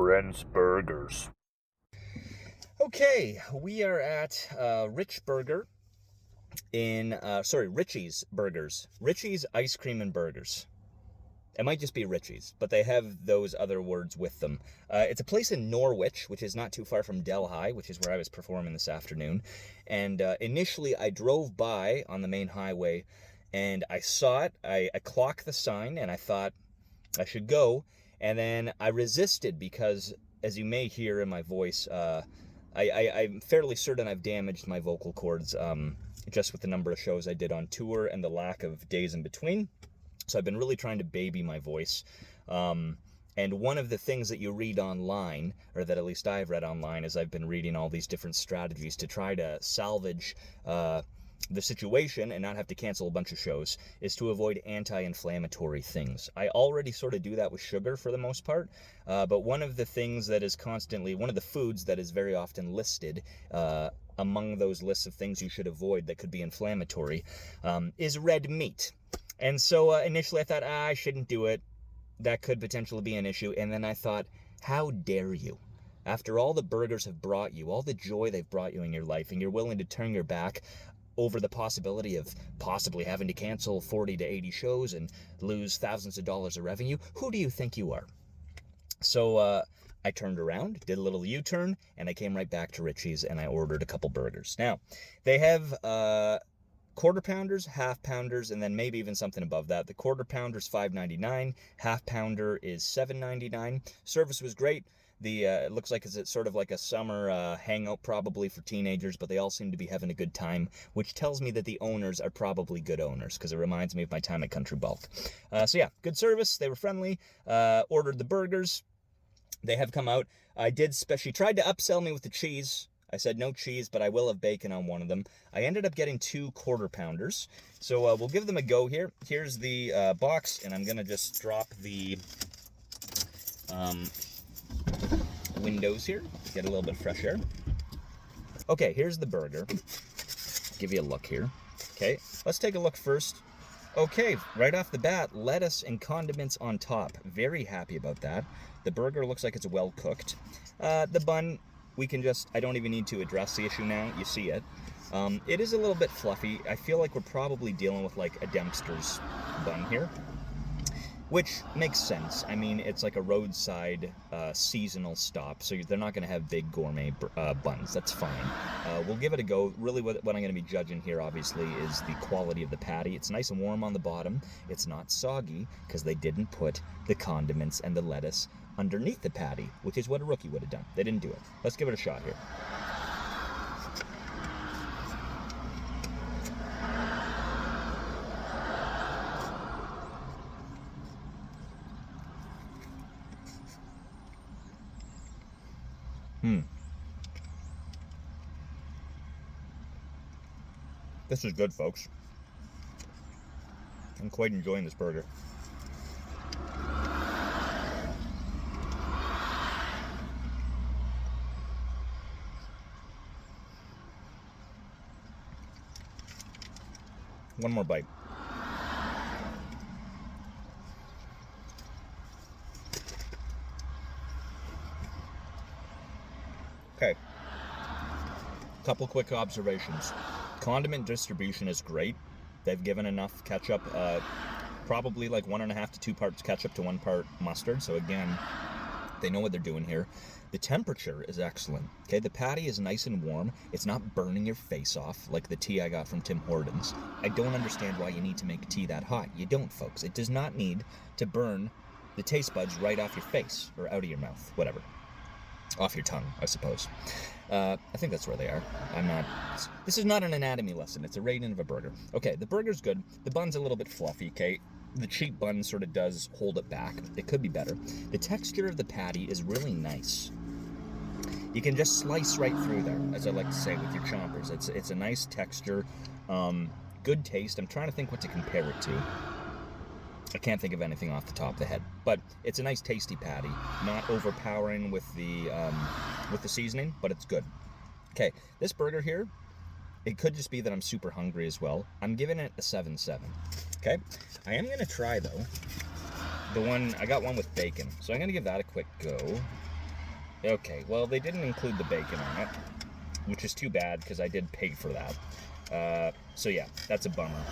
Brent's Burgers. Okay, we are at Ritchies Burgers. Ritchies Ice Cream and Burgers. It might just be Ritchies, but they have those other words with them. It's a place in Norwich, which is not too far from Delhi, which is where I was performing this afternoon. And initially, I drove by on the main highway, and I saw it. I clocked the sign, and I thought I should go. And then I resisted because, as you may hear in my voice, I'm fairly certain I've damaged my vocal cords just with the number of shows I did on tour and the lack of days in between. So I've been really trying to baby my voice. And one of the things that you read online, or that at least I've read online, is I've been reading all these different strategies to try to salvage the situation and not have to cancel a bunch of shows, is to avoid anti-inflammatory things. I already sort of do that with sugar for the most part, but one of the things that is constantly, one of the foods that is very often listed among those lists of things you should avoid that could be inflammatory is red meat. And so initially I thought, I shouldn't do it. That could potentially be an issue. And then I thought, how dare you? After all the burgers have brought you, all the joy they've brought you in your life, and you're willing to turn your back over the possibility of possibly having to cancel 40 to 80 shows and lose thousands of dollars of revenue, who do you think you are? So I turned around, did a little U-turn, and I came right back to Ritchies and I ordered a couple burgers. Now, they have quarter pounders, half pounders, and then maybe even something above that. The quarter pounder is $5.99, half pounder is $7.99. Service was great. It looks like it's sort of like a summer hangout probably for teenagers, but they all seem to be having a good time, which tells me that the owners are probably good owners, because it reminds me of my time at Country Bulk. So yeah, good service. They were friendly. Ordered the burgers. They have come out. She tried to upsell me with the cheese. I said no cheese, but I will have bacon on one of them. I ended up getting 2 quarter pounders. So we'll give them a go here. Here's the box, and I'm going to just drop the windows here to get a little bit of fresh air. Okay, here's the burger. Give you a look here. Okay, let's take a look first. Okay, right off the bat, lettuce and condiments on top. Very happy about that. The burger looks like it's well cooked. The bun, I don't even need to address the issue now. You see it. It is a little bit fluffy. I feel like we're probably dealing with like a Dempster's bun here, which makes sense. I mean, it's like a roadside seasonal stop, so they're not going to have big gourmet buns. That's fine. We'll give it a go. Really, what I'm going to be judging here, obviously, is the quality of the patty. It's nice and warm on the bottom. It's not soggy, because they didn't put the condiments and the lettuce underneath the patty, which is what a rookie would have done. They didn't do it. Let's give it a shot here. This is good, folks. I'm quite enjoying this burger. One more bite. Okay. Couple quick observations. Condiment distribution is great. They've given enough ketchup, probably like 1.5 to 2 parts ketchup to 1 part mustard. So again, they know what they're doing here. The temperature is excellent. Okay, the patty is nice and warm. It's not burning your face off like the tea I got from Tim Hortons. I don't understand why you need to make tea that hot. You don't, folks. It does not need to burn the taste buds right off your face or out of your mouth, whatever. Off your tongue, I suppose. I think that's where they are. This is not an anatomy lesson. It's a rating of a burger. Okay, the burger's good. The bun's a little bit fluffy, okay? The cheap bun sort of does hold it back. It could be better. The texture of the patty is really nice. You can just slice right through there, as I like to say, with your chompers. It's a nice texture, good taste. I'm trying to think what to compare it to. I can't think of anything off the top of the head, but it's a nice tasty patty, not overpowering with the seasoning, but it's good. Okay, this burger here, it could just be that I'm super hungry as well. I'm giving it a 7.7. Okay, I am gonna try though I got one with bacon, so I'm gonna give that a quick go. Okay, well, they didn't include the bacon on it, which is too bad because I did pay for that. So yeah, that's a bummer.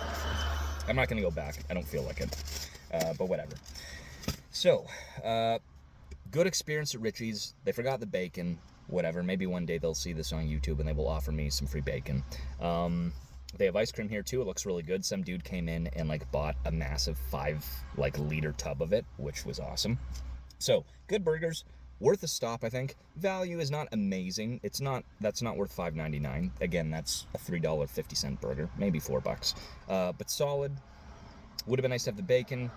I'm not going to go back. I don't feel like it. But whatever. So, good experience at Ritchies. They forgot the bacon. Whatever. Maybe one day they'll see this on YouTube and they will offer me some free bacon. They have ice cream here too. It looks really good. Some dude came in and like bought a massive 5-liter tub of it, which was awesome. So, good burgers. Worth a stop, I think. Value is not amazing. That's not worth $5.99. Again, that's a $3.50 burger, maybe $4. But solid. Would have been nice to have the bacon,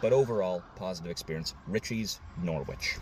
but overall, positive experience. Ritchies, Norwich.